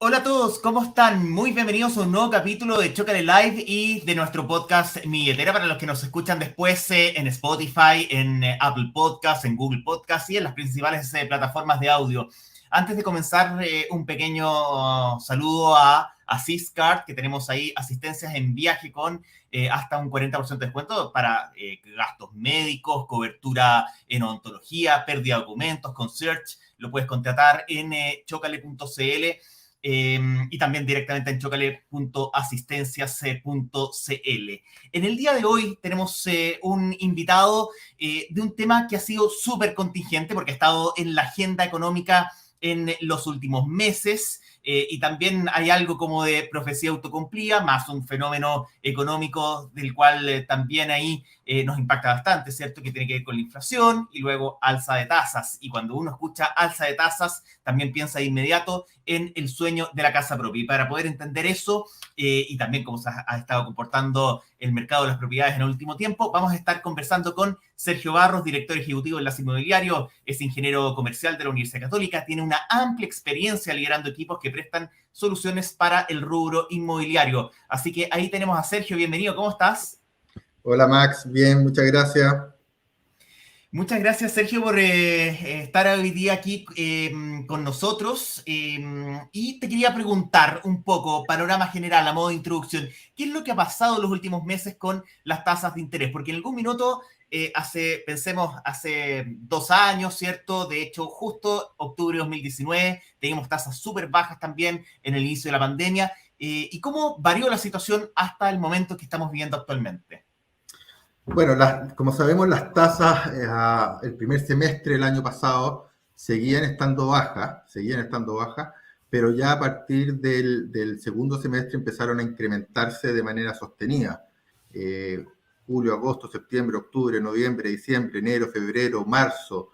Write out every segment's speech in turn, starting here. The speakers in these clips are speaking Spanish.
Hola a todos, ¿cómo están? Muy bienvenidos a un nuevo capítulo de Chócale Live y de nuestro podcast Mi Billetera para los que nos escuchan después en Spotify, en Apple Podcasts, en Google Podcasts y en las principales plataformas de audio. Antes de comenzar, un pequeño saludo a Asiscard, que tenemos ahí asistencias en viaje con hasta un 40% de descuento para gastos médicos, cobertura en odontología, pérdida de documentos, con Search. Lo puedes contratar en chocale.cl. Y también directamente en chocale.asistencias.cl. En el día de hoy tenemos un invitado de un tema que ha sido súper contingente porque ha estado en la agenda económica en los últimos meses y también hay algo como de profecía autocumplida, más un fenómeno económico del cual también ahí nos impacta bastante, ¿cierto? Que tiene que ver con la inflación y luego alza de tasas. Y cuando uno escucha alza de tasas, también piensa de inmediato en el sueño de la casa propia. Y para poder entender eso y también cómo se ha estado comportando el mercado de las propiedades en el último tiempo, vamos a estar conversando con Sergio Barros, director ejecutivo de Enlace Inmobiliario, es ingeniero comercial de la Universidad Católica, tiene una amplia experiencia liderando equipos que prestan soluciones para el rubro inmobiliario. Así que ahí tenemos a Sergio, bienvenido, ¿cómo estás? Hola Max, bien, muchas gracias. Muchas gracias, Sergio, por estar hoy día aquí con nosotros. Y te quería preguntar un poco, panorama general, a modo de introducción, ¿qué es lo que ha pasado en los últimos meses con las tasas de interés? Porque en algún minuto, pensemos, hace 2 años, ¿cierto? De hecho, justo octubre de 2019, teníamos tasas súper bajas también en el inicio de la pandemia. ¿Y cómo varió la situación hasta el momento que estamos viviendo actualmente? Bueno, como sabemos, las tasas el primer semestre del año pasado seguían estando bajas, pero ya a partir del segundo semestre empezaron a incrementarse de manera sostenida. Eh, Julio, agosto, septiembre, octubre, noviembre, diciembre, enero, febrero, marzo,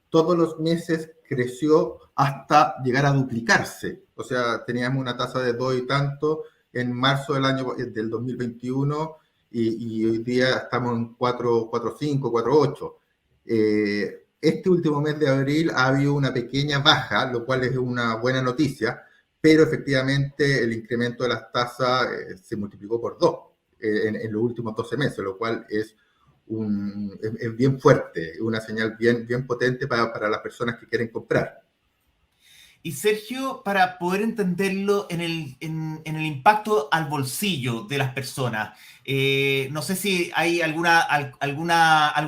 todos los meses creció hasta llegar a duplicarse. O sea, teníamos una tasa de 2 y tanto en marzo del 2021 y hoy día estamos en 4,5, 4,8. Este último mes de abril ha habido una pequeña baja, lo cual es una buena noticia, pero efectivamente el incremento de las tasas se multiplicó por 2 en los últimos 12 meses, lo cual es bien fuerte, una señal bien potente para las personas que quieren comprar. Y Sergio, para poder entenderlo en el impacto al bolsillo de las personas, no sé si hay algún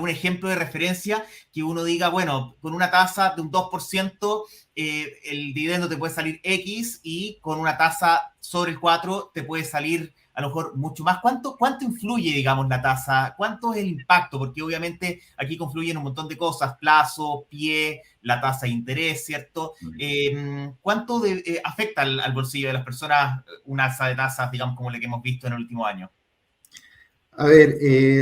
ejemplo de referencia que uno diga, bueno, con una tasa de un 2%, el dividendo te puede salir X y con una tasa sobre el 4 te puede salir a lo mejor mucho más. ¿Cuánto influye, digamos, la tasa? ¿Cuánto es el impacto? Porque obviamente aquí confluyen un montón de cosas, plazo, pie, la tasa de interés, ¿cierto? ¿Cuánto afecta al bolsillo de las personas una alza de tasas, digamos, como la que hemos visto en el último año? A ver,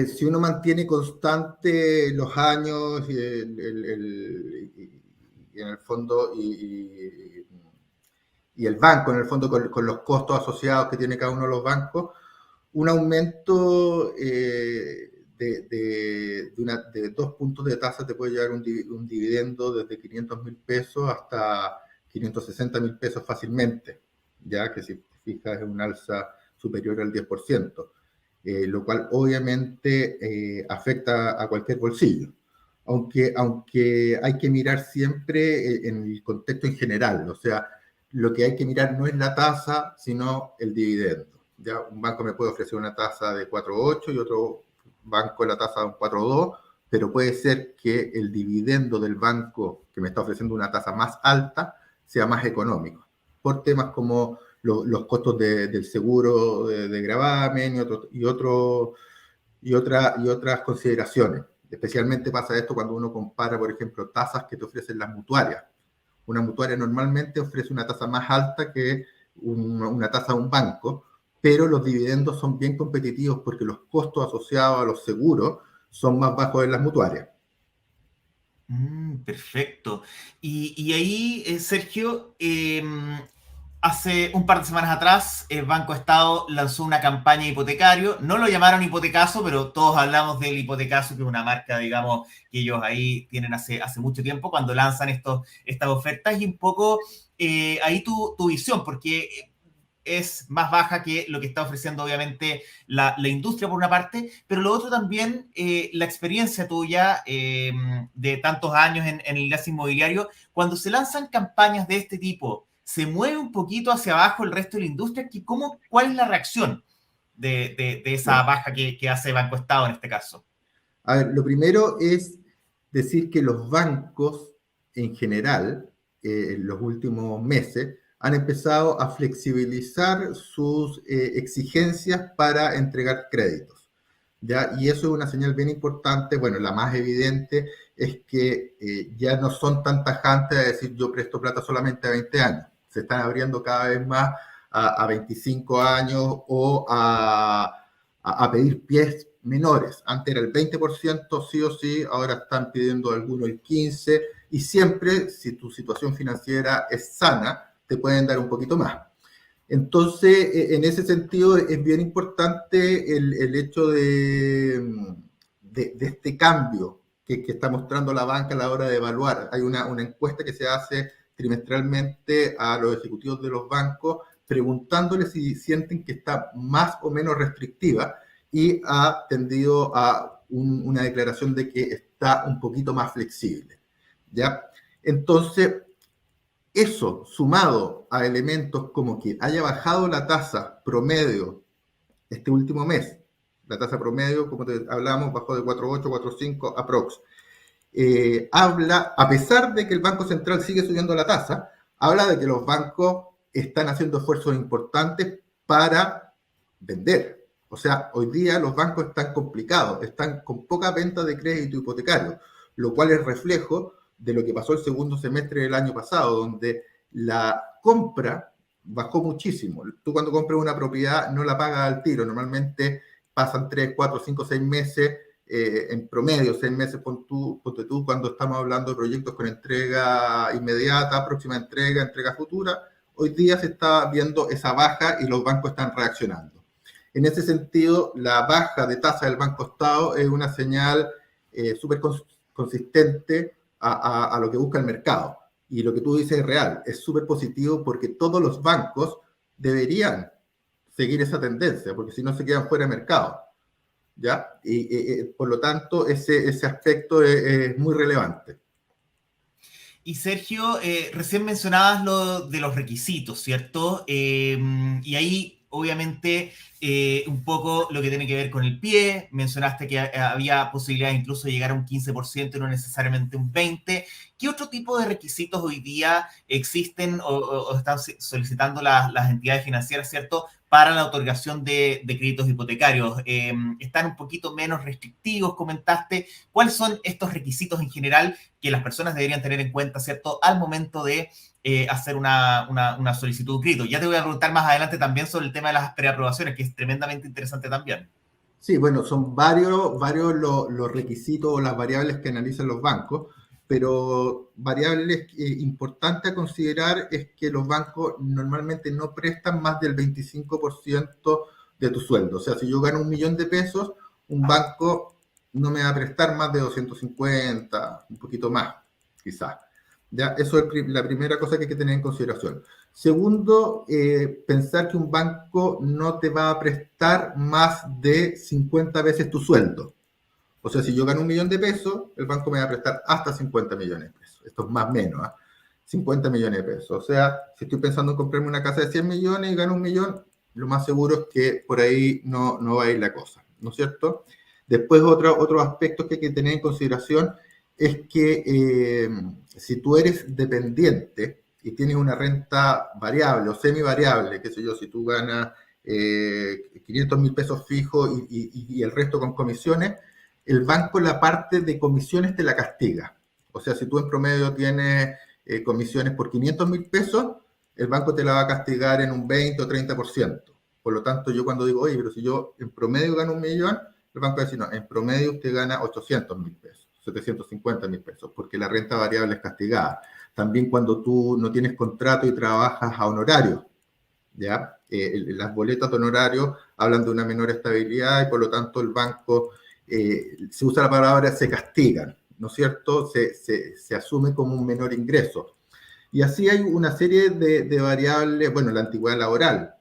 si uno mantiene constante los años y en el fondo y el banco, en el fondo con los costos asociados que tiene cada uno de los bancos, un aumento de 2 puntos de tasa te puede llevar un dividendo desde 500.000 pesos hasta 560.000 pesos fácilmente, ya que si te fijas es un alza superior al 10%, lo cual obviamente afecta a cualquier bolsillo. Aunque hay que mirar siempre en el contexto en general, o sea, lo que hay que mirar no es la tasa, sino el dividendo. Ya un banco me puede ofrecer una tasa de 4,8 y otro banco la tasa de 4,2, pero puede ser que el dividendo del banco que me está ofreciendo una tasa más alta sea más económico, por temas como los costos del seguro de gravamen y otras consideraciones. Especialmente pasa esto cuando uno compara, por ejemplo, tasas que te ofrecen las mutuarias. Una mutuaria normalmente ofrece una tasa más alta que una tasa de un banco, pero los dividendos son bien competitivos porque los costos asociados a los seguros son más bajos en las mutuarias. Perfecto. Y ahí, Sergio, Hace un par de semanas atrás, el Banco Estado lanzó una campaña hipotecario. No lo llamaron hipotecaso, pero todos hablamos del hipotecaso, que es una marca, digamos, que ellos ahí tienen hace mucho tiempo cuando lanzan estas ofertas. Y un poco ahí tu visión, porque es más baja que lo que está ofreciendo obviamente la industria por una parte, pero lo otro también, la experiencia tuya de tantos años en el gas inmobiliario, cuando se lanzan campañas de este tipo, se mueve un poquito hacia abajo el resto de la industria. ¿Cuál es la reacción de esa Ya. baja que hace Banco Estado en este caso? A ver, lo primero es decir que los bancos en general, en los últimos meses, han empezado a flexibilizar sus exigencias para entregar créditos. ¿Ya? Y eso es una señal bien importante. Bueno, la más evidente es que ya no son tan tajantes de decir yo presto plata solamente a 20 años. Se están abriendo cada vez más a 25 años o a pedir pies menores. Antes era el 20% sí o sí, ahora están pidiendo algunos el 15%, y siempre, si tu situación financiera es sana, te pueden dar un poquito más. Entonces, en ese sentido, es bien importante el hecho de este cambio que está mostrando la banca a la hora de evaluar. Hay una encuesta que se hace trimestralmente a los ejecutivos de los bancos preguntándoles si sienten que está más o menos restrictiva, y ha tendido a una declaración de que está un poquito más flexible. ¿Ya? Entonces, eso sumado a elementos como que haya bajado la tasa promedio este último mes, la tasa promedio, como te hablamos, bajó de 4,8, 4,5 aprox. Habla, a pesar de que el Banco Central sigue subiendo la tasa, habla de que los bancos están haciendo esfuerzos importantes para vender. O sea, hoy día los bancos están complicados, están con poca venta de crédito hipotecario, lo cual es reflejo de lo que pasó el segundo semestre del año pasado, donde la compra bajó muchísimo. Tú cuando compras una propiedad no la pagas al tiro, normalmente pasan 3, 4, 5, 6 meses, en promedio 6 meses, ponte tú, cuando estamos hablando de proyectos con entrega inmediata, próxima entrega, entrega futura. Hoy día se está viendo esa baja y los bancos están reaccionando. En ese sentido, la baja de tasa del Banco Estado es una señal súper consistente a lo que busca el mercado. Y lo que tú dices es real, es súper positivo porque todos los bancos deberían seguir esa tendencia, porque si no se quedan fuera de mercado. ¿Ya? Y por lo tanto, ese aspecto es muy relevante. Y Sergio, recién mencionabas lo de los requisitos, ¿cierto? Y ahí, obviamente, un poco lo que tiene que ver con el pie. Mencionaste que había posibilidad incluso de llegar a un 15% y no necesariamente un 20%. ¿Qué otro tipo de requisitos hoy día existen o están solicitando las entidades financieras, ¿cierto?, para la otorgación de créditos hipotecarios? ¿Están un poquito menos restrictivos, comentaste? ¿Cuáles son estos requisitos en general que las personas deberían tener en cuenta, ¿cierto?, al momento de hacer una solicitud de crédito? Ya te voy a preguntar más adelante también sobre el tema de las preaprobaciones, que es tremendamente interesante también. Sí, bueno, son varios los requisitos o las variables que analizan los bancos, pero variables importantes a considerar es que los bancos normalmente no prestan más del 25% de tu sueldo. O sea, si yo gano 1.000.000 de pesos, un banco no me va a prestar más de 250, un poquito más, quizás. ¿Ya? Eso es la primera cosa que hay que tener en consideración. Segundo, pensar que un banco no te va a prestar más de 50 veces tu sueldo. O sea, si yo gano 1.000.000 de pesos, el banco me va a prestar hasta 50 millones de pesos. Esto es más o menos, ¿eh? 50 millones de pesos. O sea, si estoy pensando en comprarme una casa de 100 millones y gano 1.000.000, lo más seguro es que por ahí no va a ir la cosa, ¿no es cierto? Después, otro aspecto que hay que tener en consideración es que si tú eres dependiente y tienes una renta variable o semivariable, qué sé yo, si tú ganas 500.000 pesos fijos y el resto con comisiones, el banco la parte de comisiones te la castiga. O sea, si tú en promedio tienes comisiones por 500.000 pesos, el banco te la va a castigar en un 20 o 30%. Por lo tanto, yo cuando digo, oye, pero si yo en promedio gano 1.000.000, el banco va a decir, no, en promedio usted gana 800.000 pesos, 750.000 pesos, porque la renta variable es castigada. También cuando tú no tienes contrato y trabajas a honorario, ¿ya? Las boletas de honorario hablan de una menor estabilidad y por lo tanto el banco, se usa la palabra se castigan, ¿no es cierto? Se asume como un menor ingreso. Y así hay una serie de variables, bueno, la antigüedad laboral,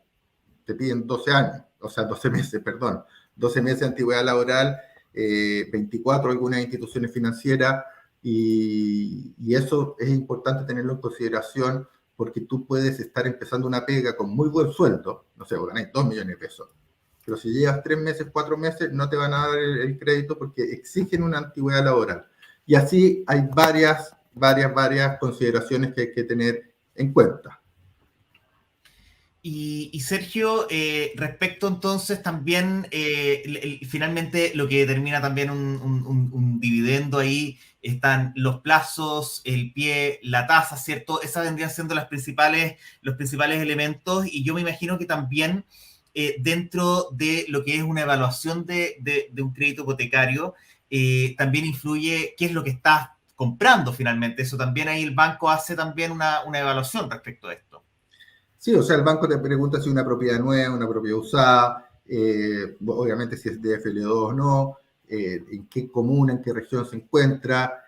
te piden 12 años, o sea, 12 meses, perdón, 12 meses de antigüedad laboral, 24 algunas instituciones financieras, y eso es importante tenerlo en consideración porque tú puedes estar empezando una pega con muy buen sueldo, no sé, vos ganáis 2 millones de pesos, pero si llevas 3 meses, 4 meses, no te van a dar el crédito porque exigen una antigüedad laboral. Y así hay varias consideraciones que hay que tener en cuenta. Y Sergio, respecto entonces también, finalmente lo que determina también un dividendo ahí, están los plazos, el pie, la tasa, ¿cierto? Esas vendrían siendo los principales elementos y yo me imagino que también dentro de lo que es una evaluación de un crédito hipotecario, también influye qué es lo que estás comprando finalmente. Eso también ahí el banco hace también una evaluación respecto a esto. Sí, o sea, el banco te pregunta si una propiedad nueva, una propiedad usada, obviamente si es DFL2 o no, en qué comuna, en qué región se encuentra,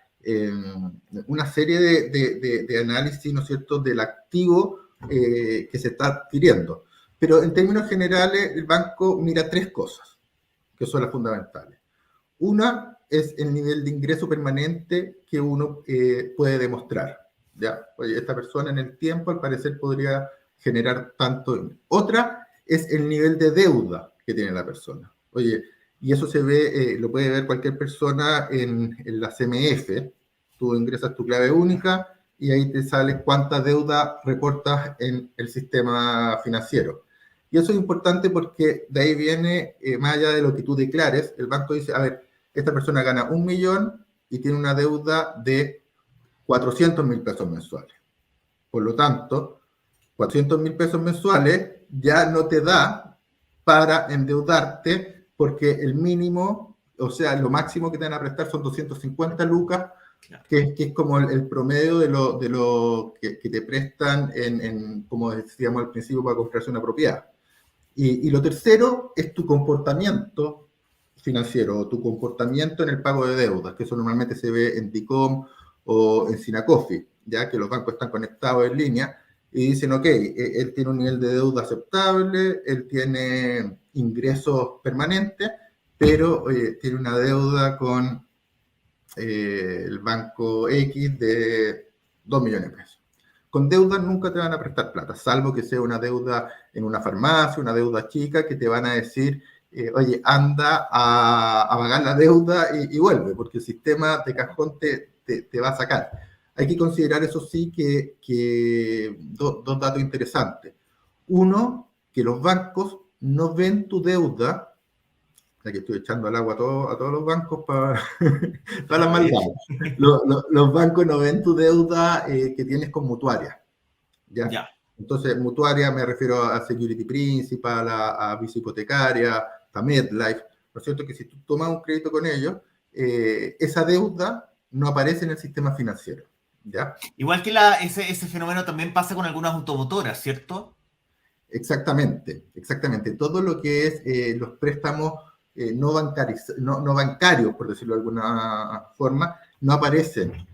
una serie de análisis, ¿no es cierto?, del activo que se está adquiriendo. Pero en términos generales, el banco mira tres cosas, que son las fundamentales. Una es el nivel de ingreso permanente que uno puede demostrar. ¿Ya? Oye, esta persona en el tiempo, al parecer, podría generar tanto. Otra es el nivel de deuda que tiene la persona. Oye, y eso se ve, lo puede ver cualquier persona en la CMF. Tú ingresas tu clave única y ahí te sale cuánta deuda reportas en el sistema financiero. Y eso es importante porque de ahí viene, más allá de lo que tú declares, el banco dice, a ver, esta persona gana 1 millón y tiene una deuda de 400.000 pesos mensuales. Por lo tanto, 400.000 pesos mensuales ya no te da para endeudarte porque el mínimo, o sea, lo máximo que te van a prestar son 250 lucas, Claro. que es como el promedio de lo que te prestan como decíamos al principio, para comprarse una propiedad. Y lo tercero es tu comportamiento financiero o tu comportamiento en el pago de deudas, que eso normalmente se ve en TICOM o en Sinacofi, ya que los bancos están conectados en línea y dicen, ok, él tiene un nivel de deuda aceptable, él tiene ingresos permanentes, pero tiene una deuda con el banco X de 2 millones de pesos. Con deuda nunca te van a prestar plata, salvo que sea una deuda en una farmacia, una deuda chica, que te van a decir, oye, anda a pagar la deuda y vuelve, porque el sistema de cajón te va a sacar. Hay que considerar, eso sí, que dos datos interesantes. Uno, que los bancos no ven tu deuda, ya que estoy echando al agua a todos los bancos para las maldades. Los bancos no ven tu deuda que tienes con mutuaria, ¿ya? Ya. Entonces, mutuaria me refiero a Security Principal, a Visa Hipotecaria, a MedLife, ¿no es cierto? Que si tú tomas un crédito con ellos, esa deuda no aparece en el sistema financiero, ¿ya? Igual que ese fenómeno también pasa con algunas automotoras, ¿cierto? Exactamente. Todo lo que es los préstamos no bancarios, por decirlo de alguna forma, no aparecen.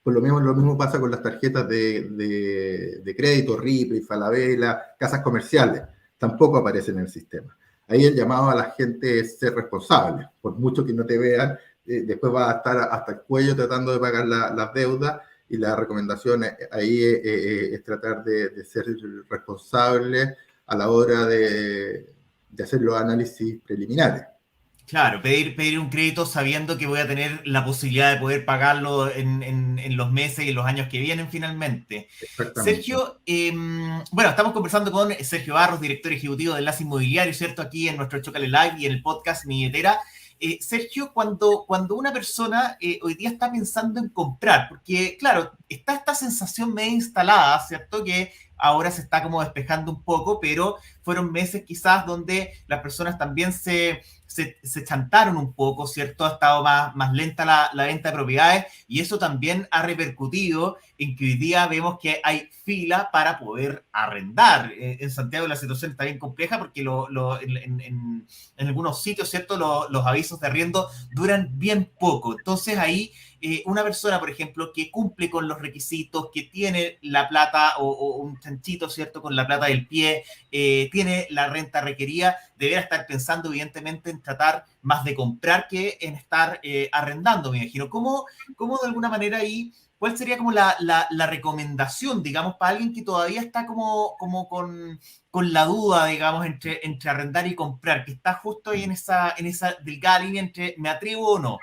Por lo mismo pasa con las tarjetas de crédito, Ripley, Falabella, casas comerciales. Tampoco aparecen en el sistema. Ahí el llamado a la gente es ser responsable. Por mucho que no te vean, después vas a estar hasta el cuello tratando de pagar las deudas, y la recomendación ahí es tratar de ser responsable a la hora de hacer los análisis preliminares. Claro, pedir un crédito sabiendo que voy a tener la posibilidad de poder pagarlo en los meses y los años que vienen finalmente. Exactamente. Sergio, bueno, estamos conversando con Sergio Barros, director ejecutivo de Enlace Inmobiliario, ¿cierto? Aquí en nuestro Chócale Live y en el podcast Mi Billetera. Sergio, cuando una persona hoy día está pensando en comprar, porque claro, está esta sensación medio instalada, ¿cierto? Que ahora se está como despejando un poco, pero fueron meses quizás donde las personas también se chantaron un poco, ¿cierto? Ha estado más lenta la venta de propiedades y eso también ha repercutido en que hoy día vemos que hay fila para poder arrendar. En Santiago la situación está bien compleja porque en algunos sitios, ¿cierto? Los avisos de arriendo duran bien poco. Entonces ahí una persona, por ejemplo, que cumple con los requisitos, que tiene la plata o un chanchito, ¿cierto? Con la plata del pie, tiene la renta requerida, deberá estar pensando evidentemente en tratar más de comprar que en estar arrendando, me imagino. ¿Cómo de alguna manera ahí, cuál sería como la recomendación, digamos, para alguien que todavía está como con la duda, digamos, entre arrendar y comprar, que está justo ahí en esa delgada línea entre me atrevo o no?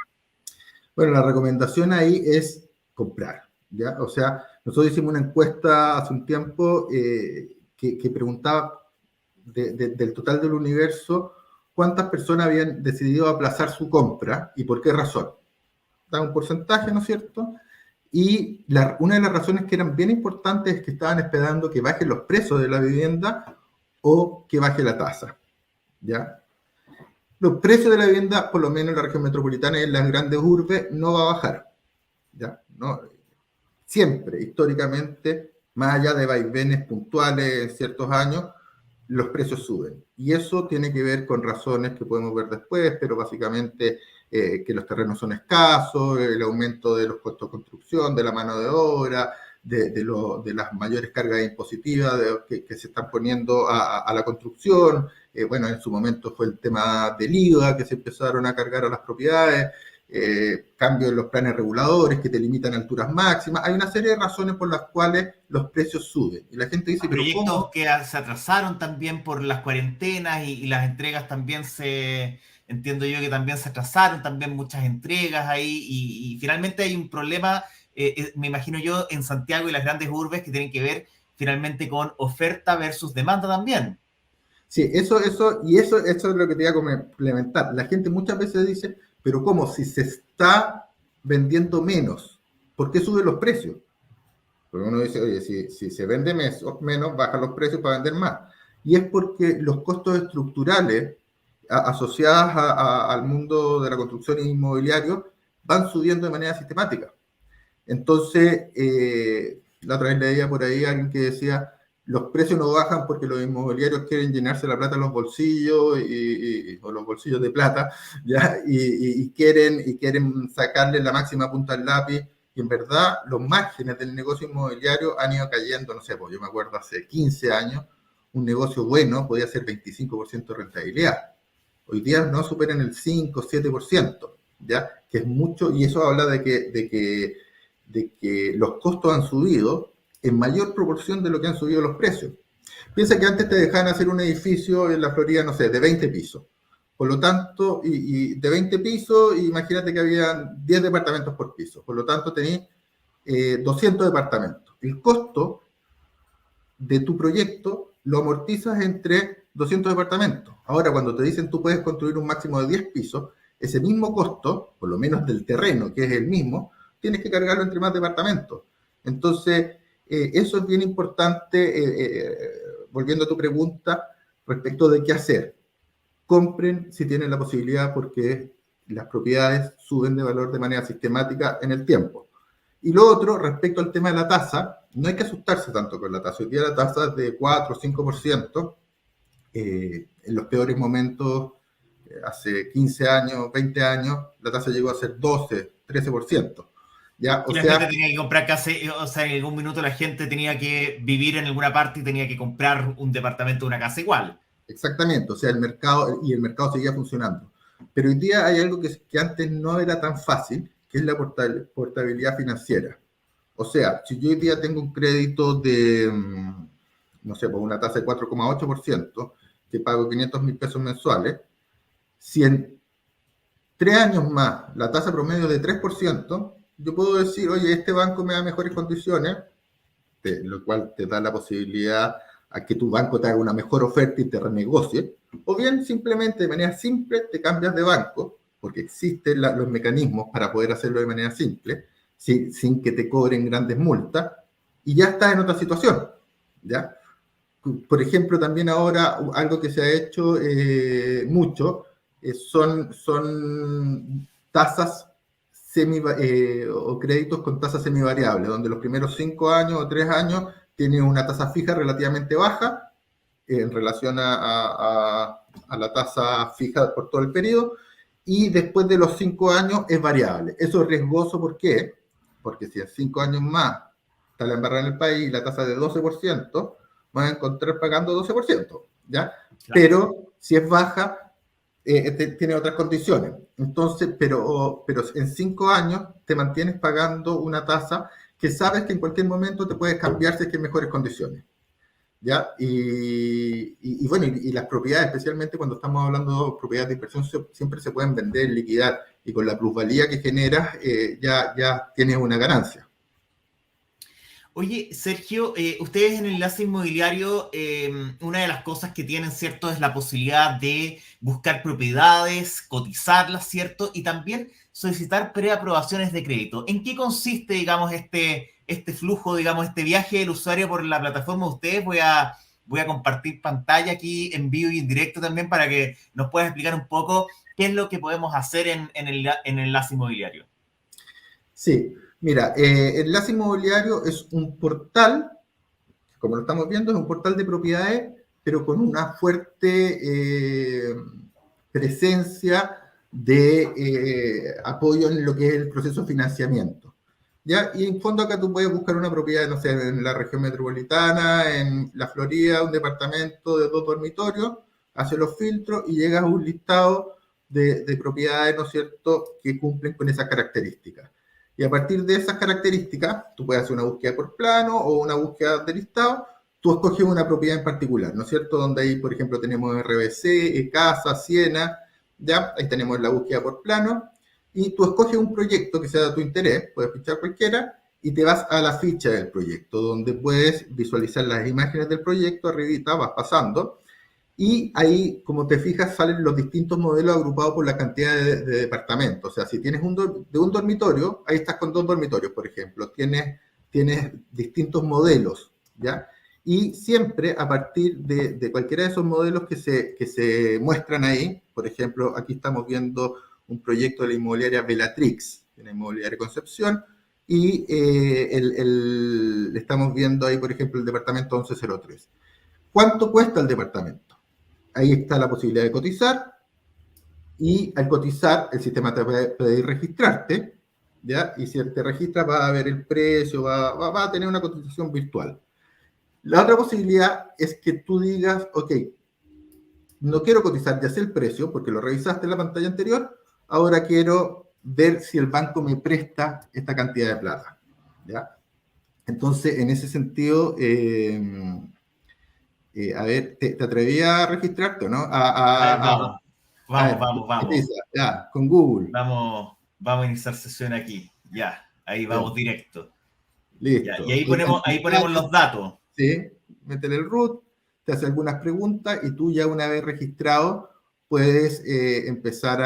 Bueno, la recomendación ahí es comprar, ¿ya? O sea, nosotros hicimos una encuesta hace un tiempo que preguntaba del total del universo cuántas personas habían decidido aplazar su compra y por qué razón. Da un porcentaje, ¿no es cierto? Y una de las razones que eran bien importantes es que estaban esperando que bajen los precios de la vivienda o que baje la tasa, ¿ya? Los precios de la vivienda, por lo menos en la región metropolitana y en las grandes urbes, no va a bajar, ¿ya? No, siempre, históricamente, más allá de vaivenes puntuales en ciertos años, los precios suben. Y eso tiene que ver con razones que podemos ver después, pero básicamente que los terrenos son escasos, el aumento de los costos de construcción, de la mano de obra, de las mayores cargas impositivas que se están poniendo a la construcción. Bueno, en su momento fue el tema del IVA que se empezaron a cargar a las propiedades. Cambio en los planes reguladores que te limitan alturas máximas. Hay una serie de razones por las cuales los precios suben. Y la gente dice, pero Proyectos ¿cómo? que se atrasaron también por las cuarentenas y las entregas también entiendo yo que también se atrasaron, también muchas entregas ahí y finalmente hay un problema, me imagino yo, en Santiago y las grandes urbes que tienen que ver finalmente con oferta versus demanda también. Sí, eso es lo que te iba a complementar. La gente muchas veces dice, pero ¿cómo? Si se está vendiendo menos, ¿por qué suben los precios? Porque uno dice, oye, si se vende menos, bajan los precios para vender más. Y es porque los costos estructurales asociados al mundo de la construcción inmobiliario van subiendo de manera sistemática. Entonces, la otra vez leía por ahí a alguien que decía, los precios no bajan porque los inmobiliarios quieren llenarse la plata en los bolsillos o los bolsillos de plata, ¿ya? Y quieren sacarle la máxima punta al lápiz. Y en verdad, los márgenes del negocio inmobiliario han ido cayendo, no sé, pues yo me acuerdo hace 15 años, un negocio bueno podía ser 25% de rentabilidad. Hoy día no superan el 5 o 7%, ¿ya? Que es mucho, y eso habla de que los costos han subido en mayor proporción de lo que han subido los precios. Piensa que antes te dejaban hacer un edificio en la Florida, no sé, de 20 pisos. Por lo tanto, y de 20 pisos, imagínate que había 10 departamentos por piso. Por lo tanto, tenías 200 departamentos. El costo de tu proyecto lo amortizas entre 200 departamentos. Ahora, cuando te dicen tú puedes construir un máximo de 10 pisos, ese mismo costo, por lo menos del terreno, que es el mismo, tienes que cargarlo entre más departamentos. Entonces, eso es bien importante, volviendo a tu pregunta, respecto de qué hacer. Compren si tienen la posibilidad porque las propiedades suben de valor de manera sistemática en el tiempo. Y lo otro, respecto al tema de la tasa, no hay que asustarse tanto con la tasa. Hoy día la tasa es de 4 o 5%. En los peores momentos, hace 15 años, 20 años, la tasa llegó a ser 12, 13%. ¿Ya? Y O la gente sea, tenía que comprar casa, o sea, en algún minuto la gente tenía que vivir en alguna parte y tenía que comprar un departamento o una casa igual. exactamente, o sea, el mercado seguía funcionando. Pero hoy día hay algo que antes no era tan fácil, que es la portabilidad financiera. O sea, si yo hoy día tengo un crédito de, no sé, por una tasa de 4,8%, que pago 500.000 pesos mensuales, si en 3 años más la tasa promedio es de 3%, yo puedo decir, oye, este banco me da mejores condiciones, lo cual te da la posibilidad a que tu banco te haga una mejor oferta y te renegocie, o bien simplemente de manera simple te cambias de banco, porque existen los mecanismos para poder hacerlo de manera simple, sin que te cobren grandes multas, y ya estás en otra situación. ¿ya? Por ejemplo, también ahora algo que se ha hecho mucho son tasas o créditos con tasa semivariable, donde los primeros 5 años o 3 años tienen una tasa fija relativamente baja en relación a la tasa fija por todo el periodo, y después de los 5 años es variable. Eso es riesgoso, ¿por qué? Porque si en 5 años más está la embarrada en el país y la tasa de 12%, van a encontrar pagando 12%, ¿ya? Claro. Pero si es baja, tiene otras condiciones. Entonces, pero en 5 años te mantienes pagando una tasa que sabes que en cualquier momento te puedes cambiar si es que hay mejores condiciones, ¿ya? Y bueno, y las propiedades, especialmente cuando estamos hablando de propiedades de inversión, siempre se pueden vender, liquidar, y con la plusvalía que generas, ya tienes una ganancia. Oye, Sergio, ustedes en el enlace inmobiliario, una de las cosas que tienen, ¿cierto?, es la posibilidad de buscar propiedades, cotizarlas, ¿cierto?, y también solicitar preaprobaciones de crédito. ¿En qué consiste, digamos, este flujo, digamos, este viaje del usuario por la plataforma de ustedes? Voy a compartir pantalla aquí en vivo y en directo también para que nos puedas explicar un poco qué es lo que podemos hacer en el enlace inmobiliario. Sí. Mira, Enlace Inmobiliario es un portal, como lo estamos viendo, es un portal de propiedades, pero con una fuerte presencia de apoyo en lo que es el proceso de financiamiento, ¿ya? Y en fondo acá tú puedes buscar una propiedad, no sé, en la región metropolitana, en la Florida, un departamento de 2 dormitorios, haces los filtros y llegas a un listado de propiedades, ¿no es cierto?, que cumplen con esas características. Y a partir de esas características, tú puedes hacer una búsqueda por plano o una búsqueda de listado, tú escoges una propiedad en particular, ¿no es cierto? Donde ahí, por ejemplo, tenemos RBC, Casa, Siena, ¿ya? Ahí tenemos la búsqueda por plano, y tú escoges un proyecto que sea de tu interés, puedes fichar cualquiera, y te vas a la ficha del proyecto, donde puedes visualizar las imágenes del proyecto, arribita vas pasando, y ahí, como te fijas, salen los distintos modelos agrupados por la cantidad de departamentos. O sea, si tienes de un dormitorio, ahí estás con 2 dormitorios, por ejemplo. Tienes distintos modelos, ¿ya? Y siempre a partir de cualquiera de esos modelos que se muestran ahí, por ejemplo, aquí estamos viendo un proyecto de la inmobiliaria Bellatrix, de la inmobiliaria Concepción, y estamos viendo ahí, por ejemplo, el departamento 1103. ¿Cuánto cuesta el departamento? Ahí está la posibilidad de cotizar, y al cotizar el sistema te va a pedir registrarte, ¿ya? Y si te registras va a ver el precio, va a tener una cotización virtual. La otra posibilidad es que tú digas, ok, no quiero cotizar, ya sé el precio, porque lo revisaste en la pantalla anterior, ahora quiero ver si el banco me presta esta cantidad de plata, ¿ya? Entonces, en ese sentido, a ver, ¿te atrevías a registrarte o no? Vamos. Ya, con Google. Vamos a iniciar sesión aquí. Ya, ahí vamos directo. Listo. Ya, y ahí ponemos los datos. Sí, métele el root, te hace algunas preguntas y tú ya una vez registrado puedes empezar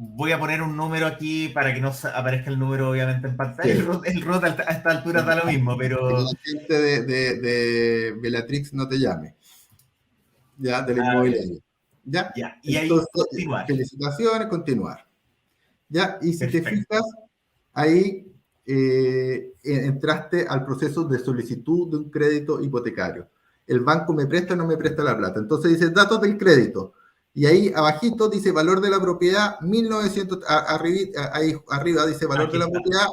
Voy a poner un número aquí para que no aparezca el número obviamente en pantalla. Sí. El root a esta altura da lo mismo, pero... Que la gente de Bellatrix no te llame. Ya, del inmobiliario. ¿Ya? Y entonces, ahí continuar. Felicitaciones, continuar. ¿Ya? Y si Perfecto. te fijas, ahí entraste al proceso de solicitud de un crédito hipotecario. El banco me presta o no me presta la plata. Entonces dice datos del crédito. Y ahí abajito dice valor de la propiedad, 1900, ahí arriba dice valor de la propiedad,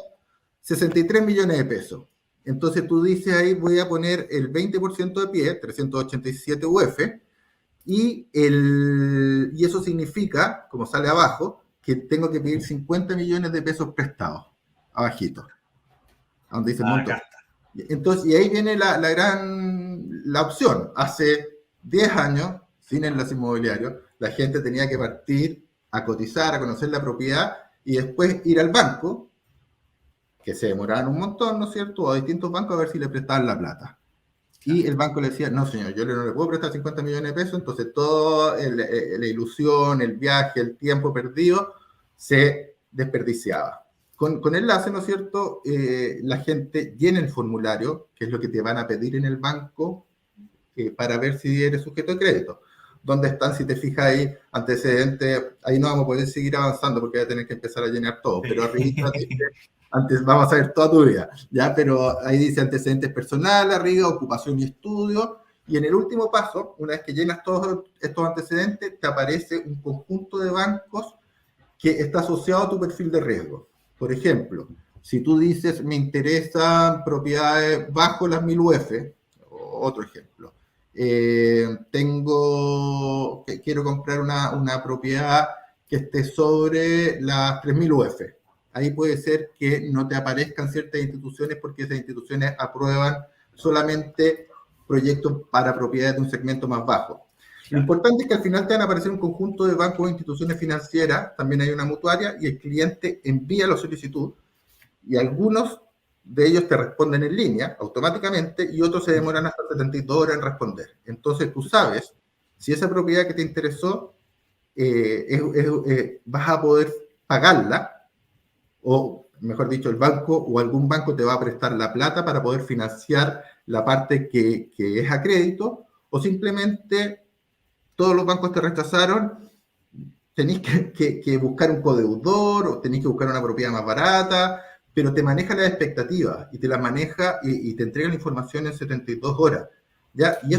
63 millones de pesos. Entonces tú dices ahí voy a poner el 20% de pie, 387 UF, y eso significa, como sale abajo, que tengo que pedir 50 millones de pesos prestados, abajito, donde dice monto. Entonces, y ahí viene la opción. Hace 10 años, sin enlace inmobiliario, la gente tenía que partir a cotizar, a conocer la propiedad y después ir al banco, que se demoraban un montón, ¿no es cierto?, o a distintos bancos a ver si le prestaban la plata. Y el banco le decía, no señor, yo no le puedo prestar 50 millones de pesos, entonces toda la ilusión, el viaje, el tiempo perdido, se desperdiciaba. con enlace, ¿no es cierto? La gente llena el formulario, que es lo que te van a pedir en el banco para ver si eres sujeto de crédito. ¿Dónde están, si te fijas ahí, antecedentes? Ahí no vamos a poder seguir avanzando porque voy a tener que empezar a llenar todo, pero arriba dice, antes vamos a ver toda tu vida, ¿ya? Pero ahí dice antecedentes personales, arriba, ocupación y estudio, y en el último paso, una vez que llenas todos estos antecedentes, te aparece un conjunto de bancos que está asociado a tu perfil de riesgo. Por ejemplo, si tú dices, me interesan propiedades bajo las 1000 UF, otro ejemplo, quiero comprar una propiedad que esté sobre las 3000 UF. Ahí puede ser que no te aparezcan ciertas instituciones porque esas instituciones aprueban solamente proyectos para propiedades de un segmento más bajo. Lo importante es que al final te van a aparecer un conjunto de bancos e instituciones financieras, también hay una mutuaria, y el cliente envía la solicitud, y algunos de ellos te responden en línea automáticamente, y otros se demoran hasta 72 horas en responder. Entonces tú sabes si esa propiedad que te interesó vas a poder pagarla, o mejor dicho, el banco o algún banco te va a prestar la plata para poder financiar la parte que es a crédito, o simplemente todos los bancos te rechazaron, tenéis que buscar un codeudor o tenéis que buscar una propiedad más barata, pero te maneja las expectativas y te las maneja y te entrega la información en 72 horas. ¿Ya? Y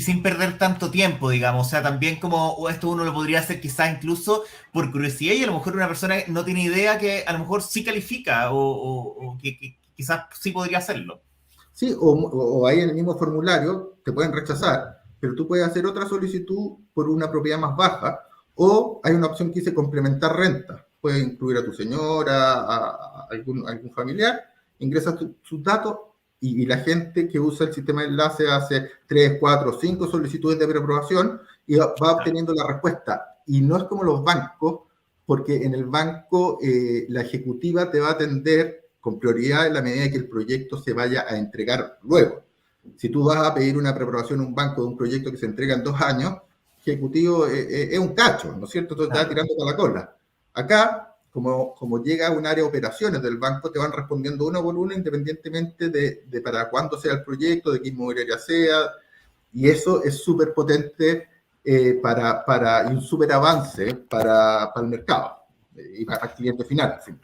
sin perder tanto tiempo, digamos. O sea, también como esto uno lo podría hacer quizás incluso por curiosidad, y a lo mejor una persona no tiene idea que a lo mejor sí califica o que quizás sí podría hacerlo. Sí, o ahí en el mismo formulario te pueden rechazar, pero tú puedes hacer otra solicitud por una propiedad más baja, o hay una opción que dice complementar renta. Puedes incluir a tu señora, a algún familiar, ingresas sus datos y la gente que usa el sistema de enlace hace 3, 4, 5 solicitudes de preaprobación y va obteniendo la respuesta. Y no es como los bancos, porque en el banco la ejecutiva te va a atender con prioridad en la medida que el proyecto se vaya a entregar luego. Si tú vas a pedir una preaprobación a un banco de un proyecto que se entrega en 2 años, ejecutivo es un cacho, ¿no es cierto? Entonces te va tirando para la cola. Acá, como llega a un área de operaciones del banco, te van respondiendo uno por uno independientemente de para cuándo sea el proyecto, de qué inmobiliaria sea, y eso es súper potente y un súper avance para el mercado y para el cliente final, en fin.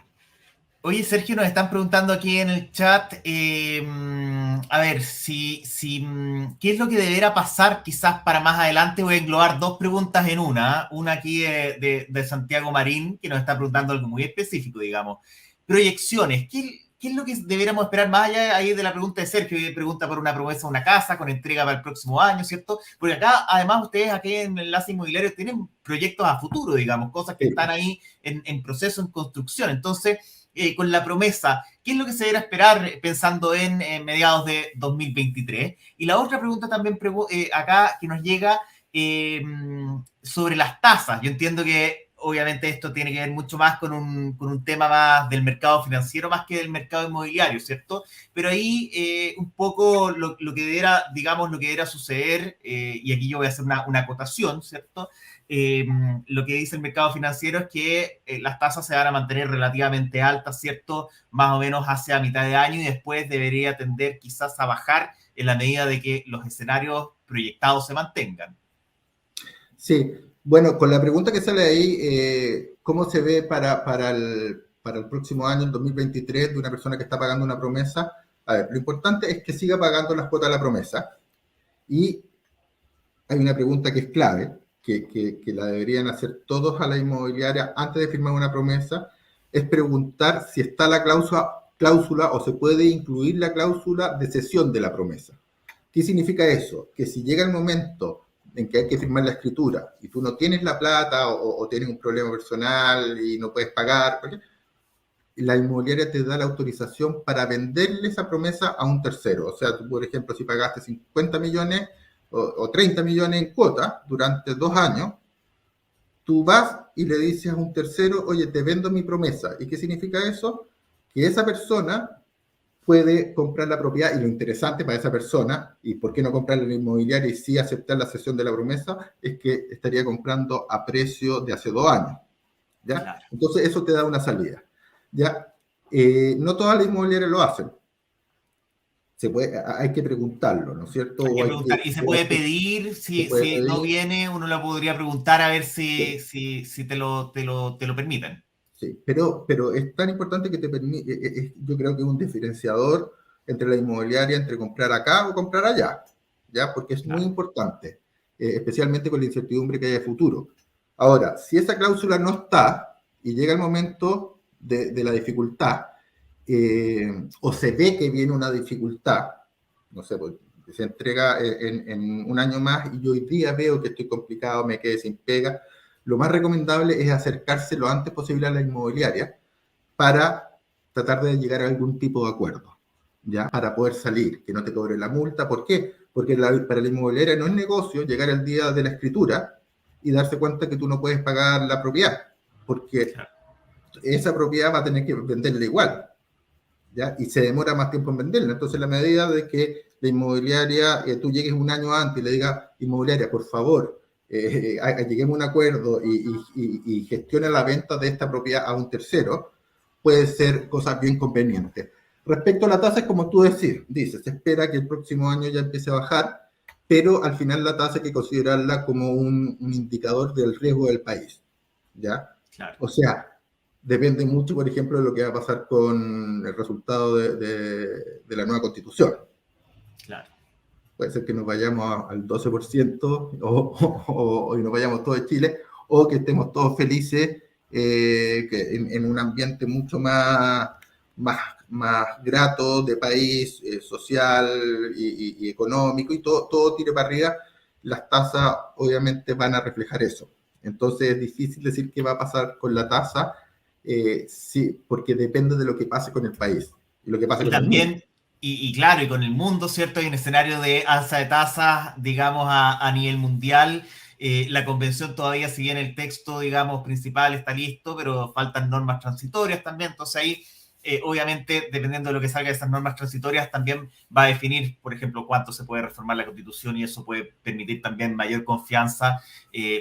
Oye, Sergio, nos están preguntando aquí en el chat, a ver, ¿qué es lo que deberá pasar quizás para más adelante? Voy a englobar dos preguntas en una. Una aquí de Santiago Marín, que nos está preguntando algo muy específico, digamos. Proyecciones, ¿qué es lo que deberíamos esperar más allá ahí de la pregunta de Sergio? Que pregunta por una promesa de una casa con entrega para el próximo año, ¿cierto? Porque acá, además, ustedes aquí en Enlace Inmobiliario tienen proyectos a futuro, digamos, cosas que están ahí en proceso, en construcción. Entonces, con la promesa, ¿qué es lo que se debe esperar pensando en mediados de 2023? Y la otra pregunta también acá que nos llega sobre las tasas. Yo entiendo que obviamente esto tiene que ver mucho más con un tema más del mercado financiero más que del mercado inmobiliario, ¿cierto? Pero ahí un poco lo que deberá, digamos, lo que deberá suceder, y aquí yo voy a hacer una acotación, ¿cierto? Lo que dice el mercado financiero es que las tasas se van a mantener relativamente altas, ¿cierto? Más o menos hacia mitad de año, y después debería tender quizás a bajar en la medida de que los escenarios proyectados se mantengan. Sí, bueno, con la pregunta que sale ahí, ¿cómo se ve para el próximo año, el 2023, de una persona que está pagando una promesa? A ver, lo importante es que siga pagando las cuotas de la promesa. Y hay una pregunta que es clave, que la deberían hacer todos a la inmobiliaria antes de firmar una promesa, es preguntar si está la cláusula o se puede incluir la cláusula de cesión de la promesa. ¿Qué significa eso? Que si llega el momento en que hay que firmar la escritura y tú no tienes la plata o tienes un problema personal y no puedes pagar, la inmobiliaria te da la autorización para venderle esa promesa a un tercero. O sea, tú, por ejemplo, si pagaste 50 millones o 30 millones en cuota durante 2 años, tú vas y le dices a un tercero, oye, te vendo mi promesa. ¿Y qué significa eso? Que esa persona puede comprar la propiedad, y lo interesante para esa persona, y por qué no comprarle la inmobiliaria y sí aceptar la cesión de la promesa, es que estaría comprando a precio de hace 2 años. ¿Ya? Claro. Entonces eso te da una salida. ¿Ya? No todas las inmobiliarias lo hacen. Hay que preguntarlo, ¿no es cierto? Hay que preguntar, y se puede pedir, se puede si no pedir. viene, uno lo podría preguntar a ver Sí, si te lo permiten. sí. Pero es tan importante que te permite, yo creo que es un diferenciador entre la inmobiliaria, entre comprar acá o comprar allá, ¿ya? Porque es muy Claro, importante, especialmente con la incertidumbre que hay de futuro. Ahora, si esa cláusula no está y llega el momento de la dificultad, o se ve que viene una dificultad, no sé, pues, se entrega en un año más y yo hoy día veo que estoy complicado, me quedé sin pega, lo más recomendable es acercarse lo antes posible a la inmobiliaria para tratar de llegar a algún tipo de acuerdo, ¿ya? Para poder salir, que no te cobre la multa. ¿Por qué? Porque para la inmobiliaria no es negocio llegar al día de la escritura y darse cuenta que tú no puedes pagar la propiedad, porque claro. esa propiedad va a tener que venderla igual, ¿ya? Y se demora más tiempo en venderla. Entonces, la medida de que la inmobiliaria, tú llegues un año antes y le digas, inmobiliaria, por favor, lleguemos a un acuerdo y gestione la venta de esta propiedad a un tercero, puede ser cosas bien convenientes. Respecto a la tasa, es como tú dices, se espera que el próximo año ya empiece a bajar, pero al final la tasa hay que considerarla como un indicador del riesgo del país, ¿ya? Claro, O sea, depende mucho, por ejemplo, de lo que va a pasar con el resultado de la nueva constitución. claro. Puede ser que nos vayamos al 12% y nos vayamos todos de Chile, o que estemos todos felices que en un ambiente mucho más grato de país, social y económico, y todo tire para arriba. Las tasas obviamente van a reflejar eso. Entonces es difícil decir qué va a pasar con la tasa, sí, porque depende de lo que pase con el país y lo que pase Y con el mundo. también, y claro, y con el mundo, ¿cierto? Hay un escenario de alza de tasas, digamos, a nivel mundial. La convención todavía, si bien el texto, digamos, principal está listo, pero faltan normas transitorias también. Entonces ahí, obviamente, dependiendo de lo que salga de esas normas transitorias, también va a definir, por ejemplo, cuánto se puede reformar la Constitución y eso puede permitir también mayor confianza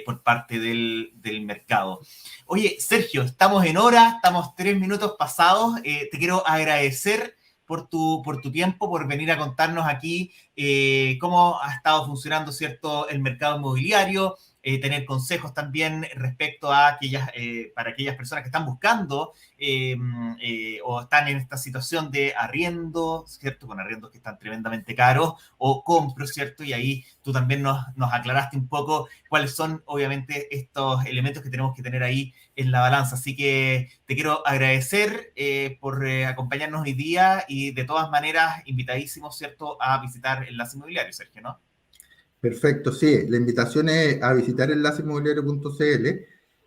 por parte del mercado. Oye, Sergio, estamos en hora, estamos 3 minutos pasados. Te quiero agradecer por tu tiempo, por venir a contarnos aquí cómo ha estado funcionando, ¿cierto?, el mercado inmobiliario, tener consejos también respecto a para aquellas personas que están buscando o están en esta situación de arriendo, ¿cierto?, con arriendos que están tremendamente caros, o compro, ¿cierto? Y ahí tú también nos aclaraste un poco cuáles son, obviamente, estos elementos que tenemos que tener ahí en la balanza. Así que te quiero agradecer por acompañarnos hoy día y de todas maneras invitadísimos, ¿cierto?, a visitar Enlace Inmobiliario, Sergio, ¿no? Perfecto, sí. La invitación es a visitar enlaceinmobiliario.cl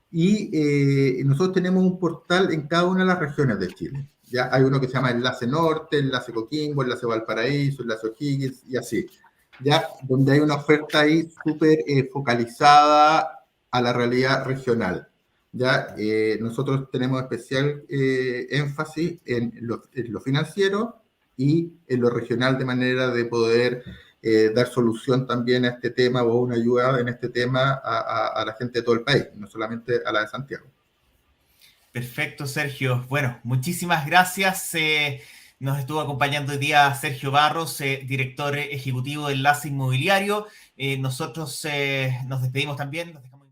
y nosotros tenemos un portal en cada una de las regiones de Chile. Ya hay uno que se llama Enlace Norte, Enlace Coquimbo, Enlace Valparaíso, Enlace O'Higgins y así. Ya donde hay una oferta ahí súper focalizada a la realidad regional. Ya nosotros tenemos especial énfasis en lo financiero y en lo regional, de manera de poder dar solución también a este tema o una ayuda en este tema a la gente de todo el país, no solamente a la de Santiago. Perfecto, Sergio. Bueno, muchísimas gracias. Nos estuvo acompañando hoy día Sergio Barros, director ejecutivo de Enlace Inmobiliario. Nosotros nos despedimos también. Nos dejamos